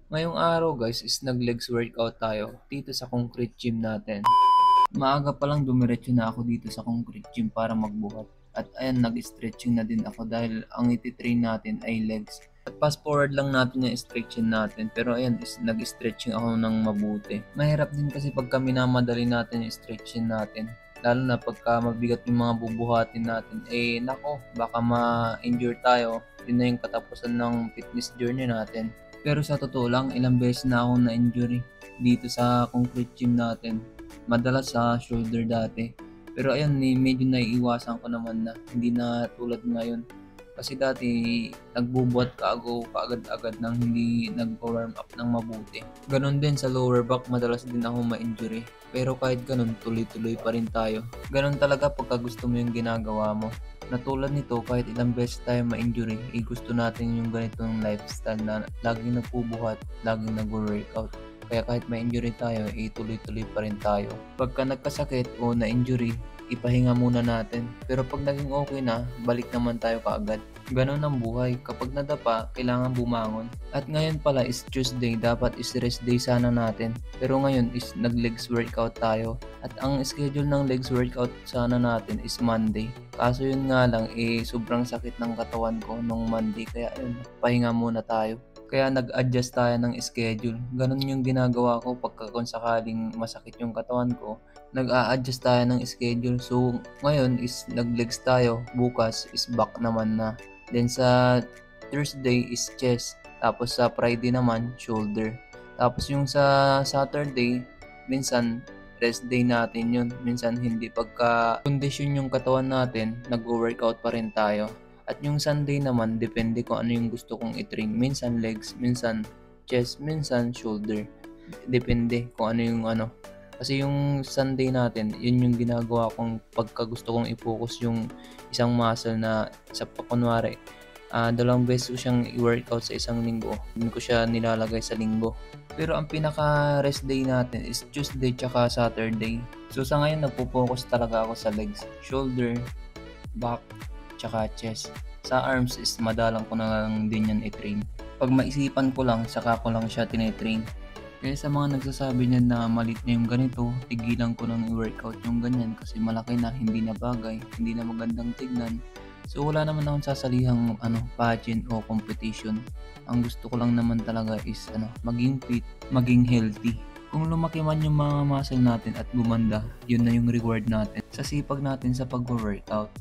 Ngayong araw guys is nag-legs workout tayo dito sa concrete gym natin. Maaga pa lang dumiretso na ako dito sa concrete gym para magbuhat. At ayan, nag-stretching na din ako dahil ang iti-train natin ay legs. At fast forward lang natin yung stretching natin, pero ayan, nag-stretching ako ng mabuti. Mahirap din kasi pagka minamadali natin yung stretching natin. Lalo na pagka mabigat yung mga bubuhatin natin, nako, baka ma-injure tayo. Yun na yung katapusan ng fitness journey natin. Pero sa totoo lang, ilang beses na akong na-injury dito sa concrete gym natin. Madalas sa shoulder dati. Pero ayun, medyo naiiwasan ko naman na. Hindi na tulad ngayon. Kasi dati, nagbubuhat ka ako kaagad-agad nang hindi nag-warm up ng mabuti. Ganon din sa lower back, madalas din ako ma-injury. Pero kahit ganon, tuloy-tuloy pa rin tayo. Ganon talaga pagka gusto mo yung ginagawa mo. Na tulad nito, kahit ilang beses tayo ma-injury, gusto natin yung ganitong lifestyle na laging nagbubuhat, laging nag-workout. Kaya kahit ma-injury tayo, tuloy-tuloy pa rin tayo. Pagka nagkasakit o na-injury, ipahinga muna natin. Pero pag naging okay na, balik naman tayo kaagad. Ganon ang buhay. Kapag nadapa, kailangan bumangon. At ngayon pala is Tuesday, dapat is rest day sana natin. Pero ngayon is nag-legs workout tayo. At ang schedule ng legs workout sana natin is Monday. Kaso yun nga lang, sobrang sakit ng katawan ko nung Monday. Kaya yun, pahinga muna tayo. Kaya nag-adjust tayo ng schedule. Ganun yung ginagawa ko pagka kung sakaling masakit yung katawan ko. Nag-a-adjust tayo ng schedule. So, ngayon is nag-legs tayo. Bukas is back naman na. Then sa Thursday is chest. Tapos sa Friday naman, shoulder. Tapos yung sa Saturday, minsan rest day natin yun. Minsan hindi. Pagka kondisyon yung katawan natin, nag-workout pa rin tayo. At yung Sunday naman, depende kung ano yung gusto kong i-train. Minsan legs, minsan chest, minsan shoulder. Depende kung ano yung ano. Kasi yung Sunday natin, yun yung ginagawa kong pagka gusto kong i-focus yung isang muscle na sa kunwari. Dalawang beses ko siyang i-workout sa isang linggo. Hindi ko siya nilalagay sa linggo. Pero ang pinaka rest day natin is Tuesday tsaka Saturday. So sa ngayon, nagpo-focus talaga ako sa legs, shoulder, back, tsaka chest. Sa arms is madalang ko na lang din yan i-train. Pag maisipan ko lang, saka ko lang siya tinitrain. Kaya sa mga nagsasabi niyan na malit na yung ganito, tigilan ko nang i-workout yung ganyan kasi malaki na, hindi na bagay, hindi na magandang tignan. So wala naman akong sasalihang pageant o competition. Ang gusto ko lang naman talaga is maging fit, maging healthy. Kung lumaki man yung mga muscle natin at gumanda, yun na yung reward natin sa sipag natin sa pag-workout.